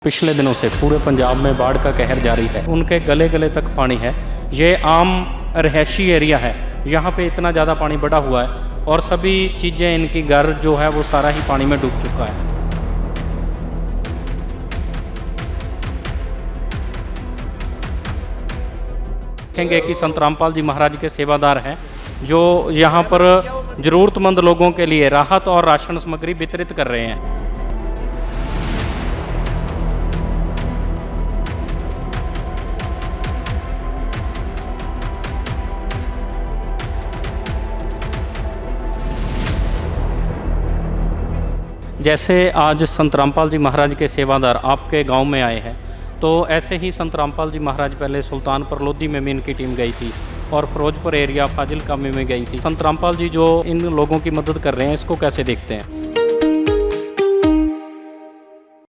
पिछले दिनों से पूरे पंजाब में बाढ़ का कहर जारी है। उनके गले गले तक पानी है। ये आम रहायशी एरिया है। यहाँ पे इतना ज़्यादा पानी बढ़ा हुआ है और सभी चीज़ें, इनकी घर जो है वो सारा ही पानी में डूब चुका है। देखेंगे कि संत रामपाल जी महाराज के सेवादार हैं जो यहाँ पर ज़रूरतमंद लोगों के लिए राहत और राशन सामग्री वितरित कर रहे हैं। जैसे आज संत रामपाल जी महाराज के सेवादार आपके गांव में आए हैं, तो ऐसे ही संत रामपाल जी महाराज पहले सुल्तानपुर लोधी में भी इनकी टीम गई थी और फिरोजपुर एरिया फाजिलका में गई थी। संत रामपाल जी जो इन लोगों की मदद कर रहे हैं, इसको कैसे देखते हैं?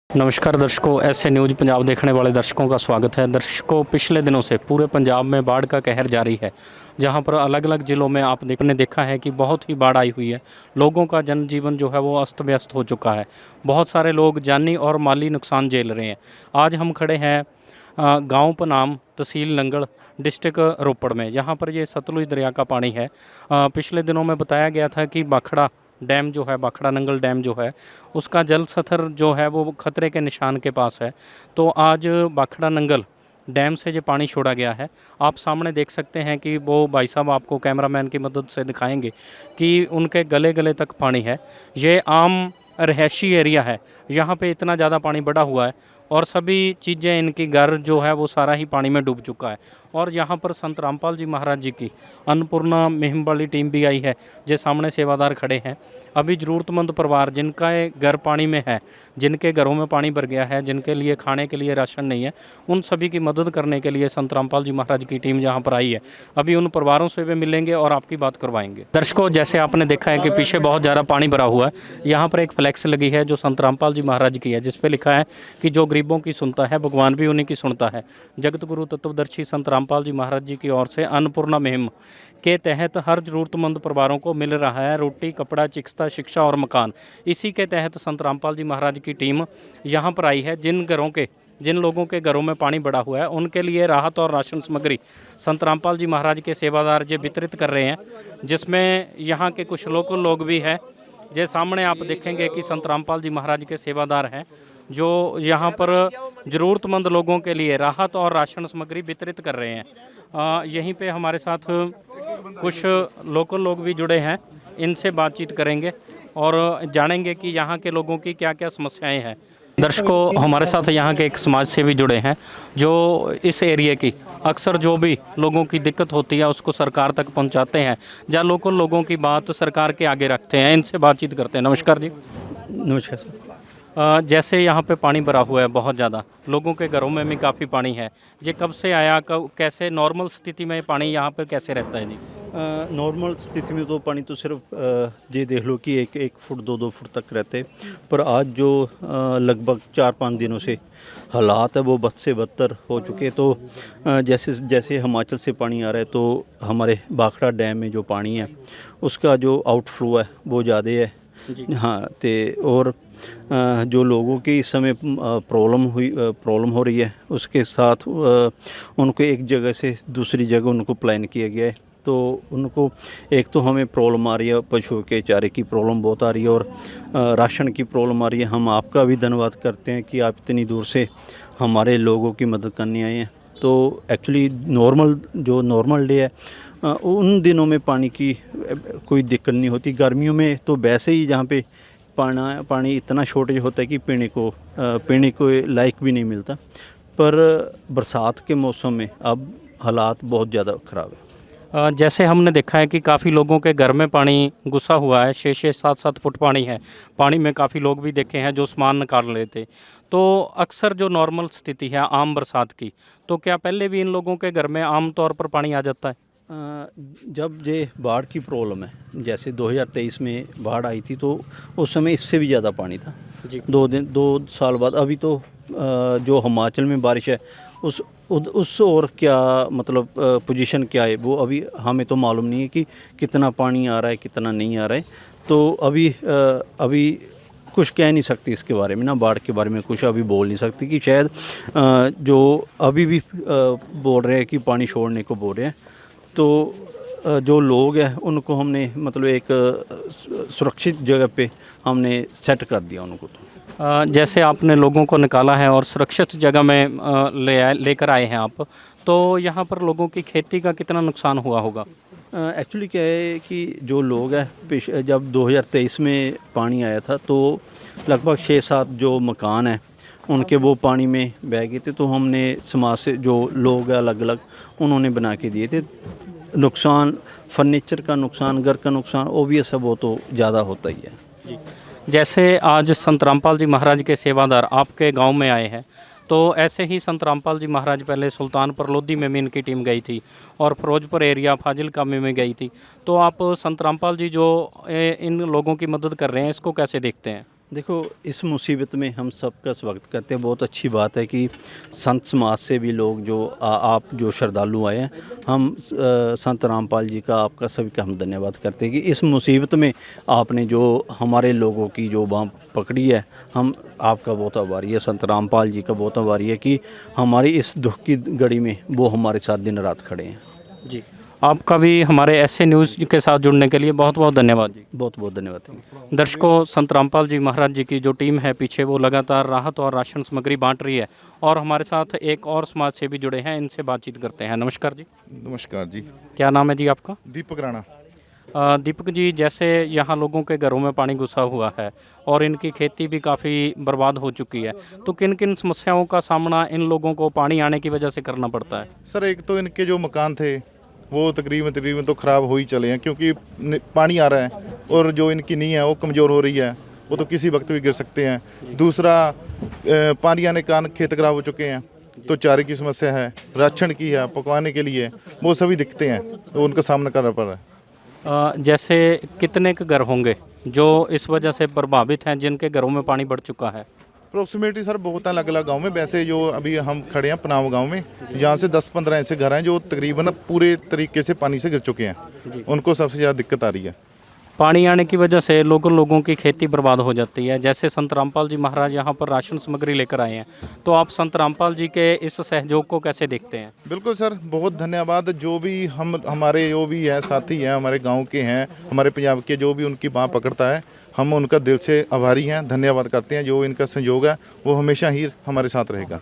नमस्कार दर्शकों, ऐसे न्यूज़ पंजाब देखने वाले दर्शकों का स्वागत है। दर्शकों, पिछले दिनों से पूरे पंजाब में बाढ़ का कहर जारी है, जहां पर अलग अलग ज़िलों में आपने देखा है कि बहुत ही बाढ़ आई हुई है। लोगों का जनजीवन जो है वो अस्त व्यस्त हो चुका है। बहुत सारे लोग जानी और माली नुकसान झेल रहे हैं। आज हम खड़े हैं गांव पनाम, तहसील नंगल, डिस्ट्रिक्ट रोपड़ में। यहाँ पर ये सतलुज दरिया का पानी है। पिछले दिनों में बताया गया था कि बाखड़ा डैम जो है, बाखड़ा नंगल डैम जो है, उसका जल स्तर जो है वो खतरे के निशान के पास है। तो आज बाखड़ा नंगल डैम से जो पानी छोड़ा गया है, आप सामने देख सकते हैं कि वो भाई साहब आपको कैमरामैन की मदद से दिखाएंगे कि उनके गले गले तक पानी है। ये आम रहायशी एरिया है। यहाँ पे इतना ज़्यादा पानी बढ़ा हुआ है और सभी चीज़ें, इनकी घर जो है वो सारा ही पानी में डूब चुका है। और यहाँ पर संत रामपाल जी महाराज जी की अन्नपूर्णा मुहिम वाली टीम भी आई है। जो सामने सेवादार खड़े हैं। अभी ज़रूरतमंद परिवार जिनका घर पानी में है, जिनके घरों में पानी भर गया है, जिनके लिए खाने के लिए राशन नहीं है, उन सभी की मदद करने के लिए संत रामपाल जी महाराज की टीम यहाँ पर आई है। अभी उन परिवारों से भी मिलेंगे और आपकी बात करवाएंगे। दर्शकों, जैसे आपने देखा है कि पीछे बहुत ज़्यादा पानी भरा हुआ है। यहाँ पर एक फ्लैक्स लगी है जो संत रामपाल जी महाराज की है, जिस पे लिखा है कि जो गरीबों की सुनता है, भगवान भी उन्हीं की सुनता है। जगत गुरु तत्वदर्शी संत रामपाल जी महाराज जी की ओर से अन्नपूर्णा मुहिम के तहत हर ज़रूरतमंद परिवारों को मिल रहा है रोटी, कपड़ा, चिकित्सा, शिक्षा और मकान। इसी के तहत संत रामपाल जी महाराज की टीम यहाँ पर आई है। जिन लोगों के घरों में पानी बढ़ा हुआ है, उनके लिए राहत और राशन सामग्री संत रामपाल जी महाराज के सेवादार जो वितरित कर रहे हैं, जिसमें यहाँ के कुछ लोकल लोग भी हैं। जे सामने आप देखेंगे कि संत रामपाल जी महाराज के सेवादार हैं जो यहाँ पर ज़रूरतमंद लोगों के लिए राहत और राशन सामग्री वितरित कर रहे हैं। यहीं पे हमारे साथ कुछ लोकल लोग भी जुड़े हैं, इनसे बातचीत करेंगे और जानेंगे कि यहाँ के लोगों की क्या क्या समस्याएं हैं। दर्शकों, हमारे साथ यहाँ के एक समाज सेवी जुड़े हैं जो इस एरिया की अक्सर जो भी लोगों की दिक्कत होती है उसको सरकार तक पहुँचाते हैं, या लोकल लोगों की बात सरकार के आगे रखते हैं। इनसे बातचीत करते हैं। नमस्कार जी। नमस्कार सर। जैसे यहाँ पे पानी भरा हुआ है बहुत ज़्यादा, लोगों के घरों में भी काफ़ी पानी है। ये कब से आया, कब, कैसे नॉर्मल स्थिति में पानी यहाँ पर कैसे रहता है जी? नॉर्मल स्थिति में तो पानी तो सिर्फ ये देख लो कि एक फुट 2 फुट तक रहते, पर आज जो लगभग 4-5 दिनों से हालात है वो बद से बदतर हो चुके। तो जैसे जैसे हिमाचल से पानी आ रहा है, तो हमारे बाखड़ा डैम में जो पानी है उसका जो आउटफ्लो है वो ज़्यादा है। हाँ, तो और जो लोगों की इस समय प्रॉब्लम हो रही है, उसके साथ उनको एक जगह से दूसरी जगह उनको प्लान किया गया है। तो उनको एक तो हमें प्रॉब्लम आ रही है, पशुओं के चारे की प्रॉब्लम बहुत आ रही है और राशन की प्रॉब्लम आ रही है। हम आपका भी धन्यवाद करते हैं कि आप इतनी दूर से हमारे लोगों की मदद करने आए हैं। तो एक्चुअली नॉर्मल डे है, उन दिनों में पानी की कोई दिक्कत नहीं होती। गर्मियों में तो वैसे ही जहाँ पे पानी इतना शॉर्टेज होता है कि पीने को लायक भी नहीं मिलता। पर बरसात के मौसम में अब हालात बहुत ज़्यादा ख़राब है। जैसे हमने देखा है कि काफ़ी लोगों के घर में पानी घुसा हुआ है, 6-6, 7-7 फुट पानी है। पानी में काफ़ी लोग भी देखे हैं जो सामान निकाल रहे थे। तो अक्सर जो नॉर्मल स्थिति है आम बरसात की, तो क्या पहले भी इन लोगों के घर में आम तौर पर पानी आ जाता है? जब ये बाढ़ की प्रॉब्लम है, जैसे 2023 में बाढ़ आई थी, तो उस समय इससे भी ज़्यादा पानी था जी। 2 साल बाद अभी तो जो हिमाचल में बारिश है उस और क्या मतलब पोजीशन क्या है वो अभी हमें तो मालूम नहीं है कि कितना पानी आ रहा है कितना नहीं आ रहा है। तो अभी कुछ कह नहीं सकती इसके बारे में ना, बाढ़ के बारे में कुछ अभी बोल नहीं सकती कि शायद जो अभी भी बोल रहे हैं कि पानी छोड़ने को बोल रहे हैं, तो जो लोग हैं उनको हमने मतलब एक सुरक्षित जगह पे हमने सेट कर दिया उनको। तो जैसे आपने लोगों को निकाला है और सुरक्षित जगह में लेकर आए हैं आप, तो यहाँ पर लोगों की खेती का कितना नुकसान हुआ होगा? एक्चुअली क्या है कि जो लोग हैं जब 2023 में पानी आया था तो लगभग 6-7 जो मकान हैं उनके वो पानी में बह गए थे, तो हमने समाज से जो लोग हैं अलग अलग उन्होंने बना के दिए थे। नुकसान फर्नीचर का नुकसान, घर का नुकसान ओबियस है, वो तो ज़्यादा होता ही है। जी। जैसे आज संत रामपाल जी महाराज के सेवादार आपके गांव में आए हैं, तो ऐसे ही संत रामपाल जी महाराज पहले सुल्तानपुर लोधी में भी इनकी टीम गई थी और फिरोजपुर एरिया फाजिलका में गई थी। तो आप संत रामपाल जी जो इन लोगों की मदद कर रहे हैं, इसको कैसे देखते हैं? देखो, इस मुसीबत में हम सबका स्वागत करते हैं। बहुत अच्छी बात है कि संत समाज से भी लोग जो आप जो श्रद्धालु आए हैं, हम संत रामपाल जी का आपका सभी का हम धन्यवाद करते हैं कि इस मुसीबत में आपने जो हमारे लोगों की जो बाँह पकड़ी है, हम आपका बहुत आभारी है। संत रामपाल जी का बहुत आभारी है कि हमारी इस दुख की घड़ी में वो हमारे साथ दिन रात खड़े हैं। जी, आपका भी हमारे ऐसे न्यूज़ के साथ जुड़ने के लिए बहुत बहुत धन्यवाद जी। बहुत बहुत धन्यवाद। दर्शकों, संत रामपाल जी महाराज जी की जो टीम है पीछे, वो लगातार राहत और राशन सामग्री बांट रही है और हमारे साथ एक और समाज सेवी जुड़े हैं, इनसे बातचीत करते हैं। नमस्कार जी। नमस्कार जी। क्या नाम है जी आपका? दीपक राणा। दीपक जी, जैसे यहाँ लोगों के घरों में पानी घुसा हुआ है और इनकी खेती भी काफ़ी बर्बाद हो चुकी है, तो किन किन समस्याओं का सामना इन लोगों को पानी आने की वजह से करना पड़ता है? सर, एक तो इनके जो मकान थे वो तकरीबन तो ख़राब हो ही चले हैं, क्योंकि पानी आ रहा है और जो इनकी नींव है वो कमज़ोर हो रही है, वो तो किसी वक्त भी गिर सकते हैं। दूसरा, पानी आने के कारण खेत खराब हो चुके हैं, तो चारे की समस्या है, राशन की है, पकवाने के लिए, वो सभी दिखते हैं, तो उनका सामना करना पड़ रहा है। जैसे कितने के घर होंगे जो इस वजह से प्रभावित हैं, जिनके घरों में पानी बढ़ चुका है? अप्रोक्सीमेटली सर बहुत अलग अलग गांव में, वैसे जो अभी हम खड़े हैं पनाव गांव में, यहाँ से 10-15 ऐसे घर हैं जो तकरीबन पूरे तरीके से पानी से गिर चुके हैं, उनको सबसे ज़्यादा दिक्कत आ रही है। पानी आने की वजह से लोगों की खेती बर्बाद हो जाती है। जैसे संत रामपाल जी महाराज यहाँ पर राशन सामग्री लेकर आए हैं, तो आप संत रामपाल जी के इस सहयोग को कैसे देखते हैं? बिल्कुल सर, बहुत धन्यवाद। जो भी हमारे जो भी है साथी हैं, हमारे गांव के हैं, हमारे पंजाब के, जो भी उनकी बाँह पकड़ता है, हम उनका दिल से आभारी हैं, धन्यवाद करते हैं। जो इनका सहयोग है वो हमेशा ही हमारे साथ रहेगा।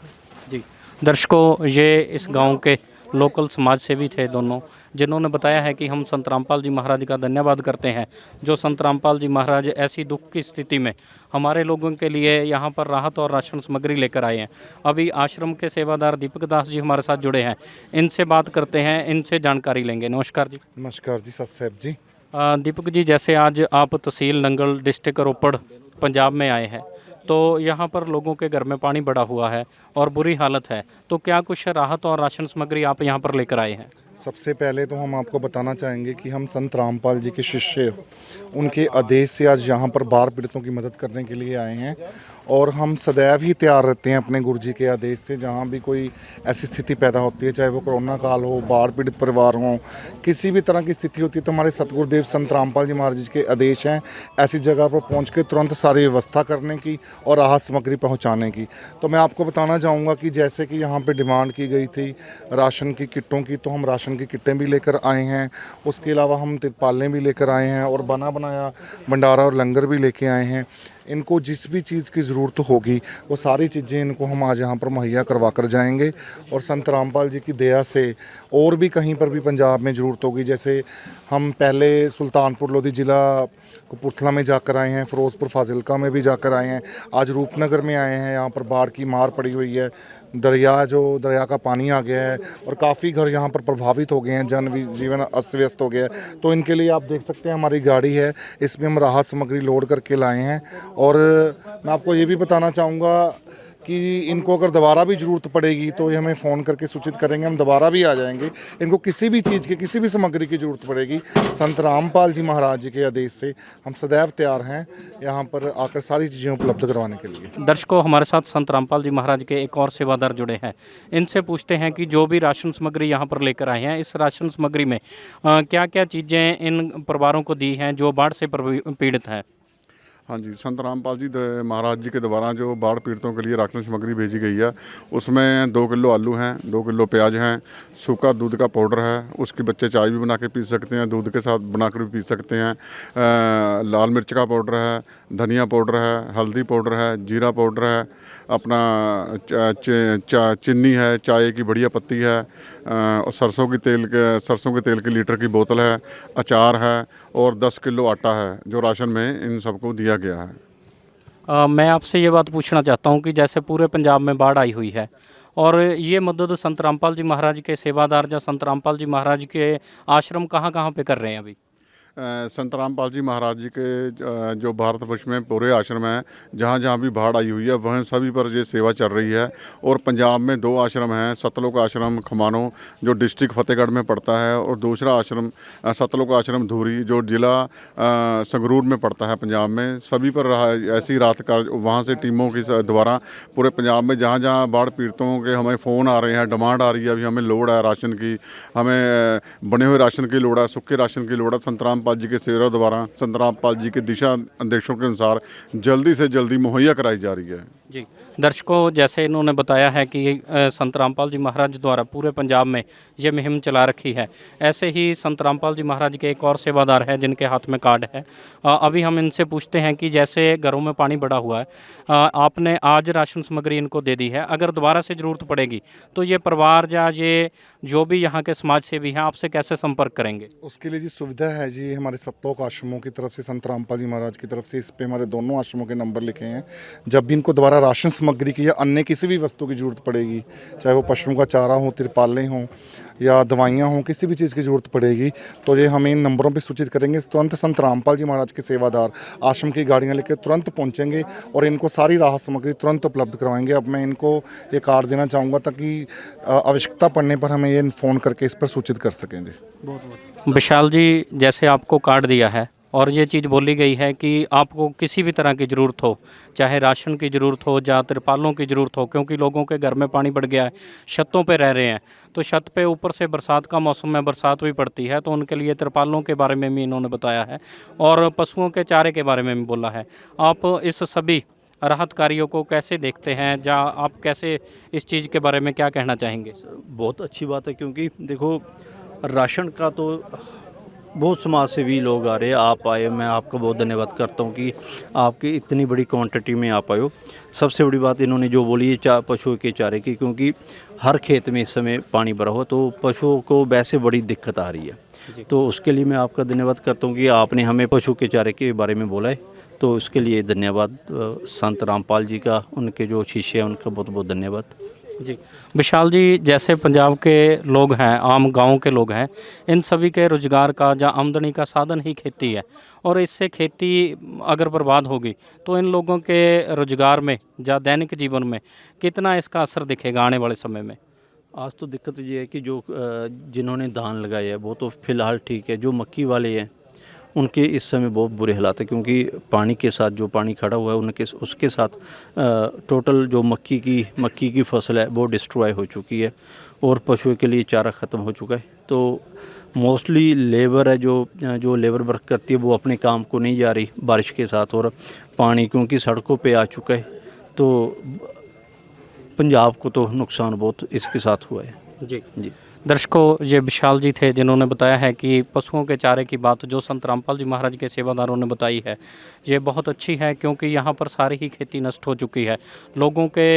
जी। दर्शकों, ये इस गाँव के लोकल समाज सेवी थे दोनों, जिन्होंने बताया है कि हम संत रामपाल जी महाराज का धन्यवाद करते हैं, जो संत रामपाल जी महाराज ऐसी दुख की स्थिति में हमारे लोगों के लिए यहाँ पर राहत और राशन सामग्री लेकर आए हैं। अभी आश्रम के सेवादार दीपक दास जी हमारे साथ जुड़े हैं, इनसे बात करते हैं, इनसे जानकारी लेंगे। नमस्कार जी। नमस्कार जी, सत साहब जी। दीपक जी, जैसे आज आप तहसील नंगल, डिस्ट्रिक्ट रोपड़, पंजाब में आए हैं, तो यहाँ पर लोगों के घर में पानी बढ़ा हुआ है और बुरी हालत है, तो क्या कुछ राहत और राशन सामग्री आप यहाँ पर लेकर आए हैं? सबसे पहले तो हम आपको बताना चाहेंगे कि हम संत रामपाल जी के शिष्य, उनके आदेश से आज यहाँ पर बाढ़ पीड़ितों की मदद करने के लिए आए हैं और हम सदैव ही तैयार रहते हैं अपने गुरु जी के आदेश से। जहाँ भी कोई ऐसी स्थिति पैदा होती है, चाहे वो कोरोना काल हो, बाढ़ पीड़ित परिवार हो, किसी भी तरह की स्थिति होती है, तो हमारे सतगुरुदेव संत रामपाल जी महाराज जी के आदेश हैं ऐसी जगह पर पहुँच के तुरंत सारी व्यवस्था करने की और राहत सामग्री पहुँचाने की। तो मैं आपको बताना चाहूँगा कि जैसे कि यहाँ पर डिमांड की गई थी राशन की किटों की, तो हम राशन की किटें भी लेकर आए हैं। उसके अलावा हम तिरपालें भी लेकर आए हैं और बना बनाया भंडारा और लंगर भी लेके आए हैं। इनको जिस भी चीज़ की ज़रूरत होगी वो सारी चीज़ें इनको हम आज यहाँ पर मुहैया करवा कर जाएंगे। और संत रामपाल जी की दया से और भी कहीं पर भी पंजाब में ज़रूरत होगी, जैसे हम पहले सुल्तानपुर लोधी ज़िला कपूरथला में जाकर आए हैं, फिरोजपुर फाजिलका में भी जाकर आए हैं, आज रूपनगर में आए हैं। यहाँ पर बाढ़ की मार पड़ी हुई है, दरिया का पानी आ गया है और काफ़ी घर यहाँ पर प्रभावित हो गए हैं, जीवन अस्त व्यस्त हो गया है। तो इनके लिए आप देख सकते हैं हमारी गाड़ी है, इसमें हम राहत सामग्री लोड करके लाए हैं। और मैं आपको ये भी बताना चाहूँगा कि इनको अगर दोबारा भी ज़रूरत पड़ेगी तो ये हमें फ़ोन करके सूचित करेंगे, हम दोबारा भी आ जाएंगे। इनको किसी भी चीज़ की, किसी भी सामग्री की ज़रूरत पड़ेगी, संत रामपाल जी महाराज जी के आदेश से हम सदैव तैयार हैं यहाँ पर आकर सारी चीज़ें उपलब्ध करवाने के लिए। दर्शकों, हमारे साथ संत रामपाल जी महाराज के एक और सेवादार जुड़े हैं, इनसे पूछते हैं कि जो भी राशन सामग्री यहाँ पर लेकर आए हैं, इस राशन सामग्री में क्या क्या चीज़ें इन परिवारों को दी हैं जो बाढ़ से पीड़ित हैं? हाँ जी, संत रामपाल जी महाराज जी के द्वारा जो बाढ़ पीड़ितों के लिए राशन सामग्री भेजी गई है, उसमें 2 किलो आलू हैं, 2 किलो प्याज हैं, सूखा दूध का पाउडर है, उसकी बच्चे चाय भी बना के पी सकते हैं, दूध के साथ बनाकर भी पी सकते हैं। लाल मिर्च का पाउडर है, धनिया पाउडर है, हल्दी पाउडर है, जीरा पाउडर है, अपना चीनी है, चाय की बढ़िया पत्ती है, और सरसों के तेल की लीटर की बोतल है, अचार है और 10 किलो आटा है, जो राशन में इन सबको दिया गया है। मैं आपसे ये बात पूछना चाहता हूँ कि जैसे पूरे पंजाब में बाढ़ आई हुई है और ये मदद संत रामपाल जी महाराज के सेवादार या संत रामपाल जी महाराज के आश्रम कहाँ कहाँ पे कर रहे हैं अभी? संत रामपाल जी महाराज जी के जो भारतवर्ष में पूरे आश्रम हैं, जहाँ जहाँ भी बाढ़ आई हुई है वहाँ सभी पर ये सेवा चल रही है। और पंजाब में 2 आश्रम हैं, सतलोक आश्रम खमानो जो डिस्ट्रिक्ट फतेहगढ़ में पड़ता है, और दूसरा आश्रम सतलोक आश्रम धूरी जो जिला संगरूर में पड़ता है पंजाब में। सभी पर ऐसी रात का वहाँ से टीमों के द्वारा पूरे पंजाब में जहाँ जहाँ बाढ़ पीड़ितों के हमें फ़ोन आ रहे हैं, डिमांड आ रही है, अभी हमें लोड़ है राशन की, हमें बने हुए राशन की लोड़ है, सूखे राशन की लोड़ है, संत रामपाल जी के सेवा द्वारा संत रामपाल जी के दिशा निर्देशों के अनुसार जल्दी से जल्दी मुहैया कराई जा रही है। जी दर्शकों, जैसे इन्होंने बताया है कि संत रामपाल जी महाराज द्वारा पूरे पंजाब में ये मुहिम चला रखी है, ऐसे ही संत रामपाल जी महाराज के एक और सेवादार है जिनके हाथ में कार्ड है। अभी हम इनसे पूछते हैं कि जैसे घरों में पानी बढ़ा हुआ है, आपने आज राशन सामग्री इनको दे दी है, अगर दोबारा से ज़रूरत पड़ेगी तो ये परिवार या ये जो भी यहाँ के समाज सेवी हैं आपसे कैसे संपर्क करेंगे? उसके लिए जी सुविधा है जी, हमारे सतलोक आश्रमों की तरफ से, संत रामपाल जी महाराज की तरफ से इस पे हमारे दोनों आश्रमों के नंबर लिखे हैं। जब भी इनको दोबारा राशन सामग्री की या अन्य किसी भी वस्तु की ज़रूरत पड़ेगी, चाहे वो पशुओं का चारा हो, तिरपालें हों या दवाइयाँ हों, किसी भी चीज़ की ज़रूरत पड़ेगी तो ये हमें इन नंबरों पे सूचित करेंगे। तुरंत संत रामपाल जी महाराज के सेवादार आश्रम की गाड़ियाँ लेकर तुरंत पहुँचेंगे और इनको सारी राहत सामग्री तुरंत उपलब्ध करवाएंगे। अब मैं इनको ये कार्ड देना चाहूँगा ताकि आवश्यकता पड़ने पर हमें ये फ़ोन करके इस पर सूचित कर सकेंगे। विशाल जी, जैसे आपको कार्ड दिया है और ये चीज़ बोली गई है कि आपको किसी भी तरह की ज़रूरत हो, चाहे राशन की ज़रूरत हो या तिरपालों की ज़रूरत हो, क्योंकि लोगों के घर में पानी बढ़ गया है, छतों पे रह रहे हैं, तो छत पे ऊपर से बरसात का मौसम में बरसात भी पड़ती है, तो उनके लिए तिरपालों के बारे में भी इन्होंने बताया है और पशुओं के चारे के बारे में भी बोला है। आप इस सभी राहत कार्यों को कैसे देखते हैं, या आप कैसे इस चीज़ के बारे में क्या कहना चाहेंगे? बहुत अच्छी बात है, क्योंकि देखो राशन का तो बहुत समाज सेवी लोग आ रहे हैं, आप आए, मैं आपका बहुत धन्यवाद करता हूँ कि आपकी इतनी बड़ी क्वांटिटी में आप आए हो। सबसे बड़ी बात इन्होंने जो बोली है पशुओं के चारे की, क्योंकि हर खेत में इस समय पानी भरा हो तो पशुओं को वैसे बड़ी दिक्कत आ रही है, तो उसके लिए मैं आपका धन्यवाद करता हूँ कि आपने हमें पशु के चारे के बारे में बोला है, तो उसके लिए धन्यवाद संत रामपाल जी का, उनके जो शिष्य हैं उनका बहुत बहुत धन्यवाद। जी विशाल जी, जैसे पंजाब के लोग हैं, आम गांव के लोग हैं, इन सभी के रोज़गार का या आमदनी का साधन ही खेती है, और इससे खेती अगर बर्बाद होगी तो इन लोगों के रोज़गार में या दैनिक जीवन में कितना इसका असर दिखेगा आने वाले समय में? आज तो दिक्कत ये है कि जो जिन्होंने धान लगाया है वो तो फ़िलहाल ठीक है, जो मक्की वाले हैं उनके इस समय बहुत बुरे हालात है, क्योंकि पानी के साथ जो पानी खड़ा हुआ है उनके उसके साथ टोटल जो मक्की की फसल है वो डिस्ट्रॉय हो चुकी है और पशुओं के लिए चारा ख़त्म हो चुका है। तो मोस्टली लेबर है जो लेबर वर्क करती है वो अपने काम को नहीं जा रही बारिश के साथ, और पानी क्योंकि सड़कों पे आ चुका है, तो पंजाब को तो नुकसान बहुत इसके साथ हुआ है। जी दर्शकों, ये विशाल जी थे जिन्होंने बताया है कि पशुओं के चारे की बात जो संत रामपाल जी महाराज के सेवादारों ने बताई है ये बहुत अच्छी है, क्योंकि यहाँ पर सारी ही खेती नष्ट हो चुकी है। लोगों के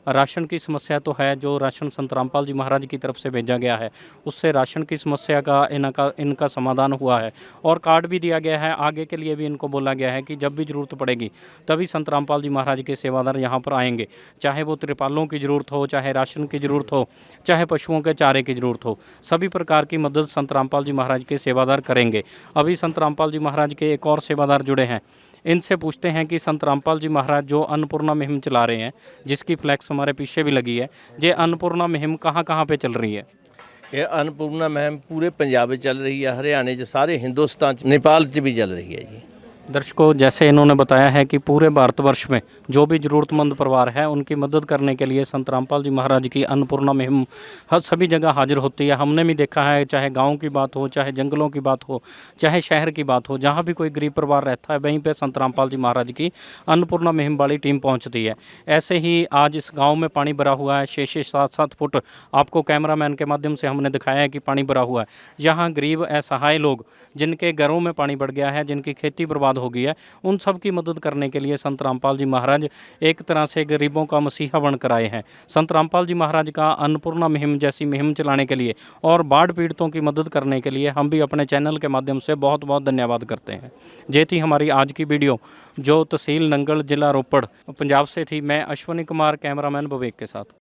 राशन की समस्या तो है, जो राशन संत रामपाल जी महाराज की तरफ से भेजा गया है उससे राशन की समस्या का इनका समाधान हुआ है और कार्ड भी दिया गया है। आगे के लिए भी इनको बोला गया है कि जब भी ज़रूरत पड़ेगी तभी संत रामपाल जी महाराज के सेवादार यहाँ पर आएंगे, चाहे वो तिरपालों की ज़रूरत हो, चाहे राशन की ज़रूरत हो, चाहे पशुओं के चारे की ज़रूरत हो, सभी प्रकार की मदद संत रामपाल जी महाराज के सेवादार करेंगे। अभी संत रामपाल जी महाराज के एक और सेवादार जुड़े हैं, इनसे पूछते हैं कि संत रामपाल जी महाराज जो अन्नपूर्णा मुहिम चला रहे हैं, जिसकी फ्लैक्स हमारे पीछे भी लगी है, ये अन्नपूर्णा मुहिम कहाँ कहाँ पे चल रही है? ये अन्नपूर्णा मुहिम पूरे पंजाब में चल रही है, हरियाणे 'ਚ, सारे हिंदुस्तान 'ਚ, नेपाल 'ਚ भी चल रही है जी। दर्शकों, जैसे इन्होंने बताया है कि पूरे भारतवर्ष में जो भी ज़रूरतमंद परिवार है उनकी मदद करने के लिए संत रामपाल जी महाराज की अन्नपूर्णा मुहिम हर सभी जगह हाजिर होती है। हमने भी देखा है, चाहे गांव की बात हो, चाहे जंगलों की बात हो, चाहे शहर की बात हो, जहां भी कोई गरीब परिवार रहता है वहीं पे संत रामपाल जी महाराज की अन्नपूर्णा मुहिम वाली टीम पहुंचती है। ऐसे ही आज इस गाँव में पानी भरा हुआ है, 6-7 फुट आपको कैमरामैन के माध्यम से हमने दिखाया है कि पानी भरा हुआ है। यहाँ गरीब असहाय लोग जिनके घरों में पानी बढ़ गया है, जिनकी खेती बर्बाद हो गई है, उन सब की मदद करने के लिए संत रामपाल जी महाराज एक तरह से गरीबों का मसीहा बनकर आए हैं। संत रामपाल जी महाराज का अन्नपूर्णा मुहिम जैसी मुहिम चलाने के लिए और बाढ़ पीड़ितों की मदद करने के लिए हम भी अपने चैनल के माध्यम से बहुत बहुत धन्यवाद करते हैं। ये थी हमारी आज की वीडियो जो तहसील नंगल, जिला रोपड़, पंजाब से थी। मैं अश्विनी कुमार, कैमरामैन विवेक के साथ।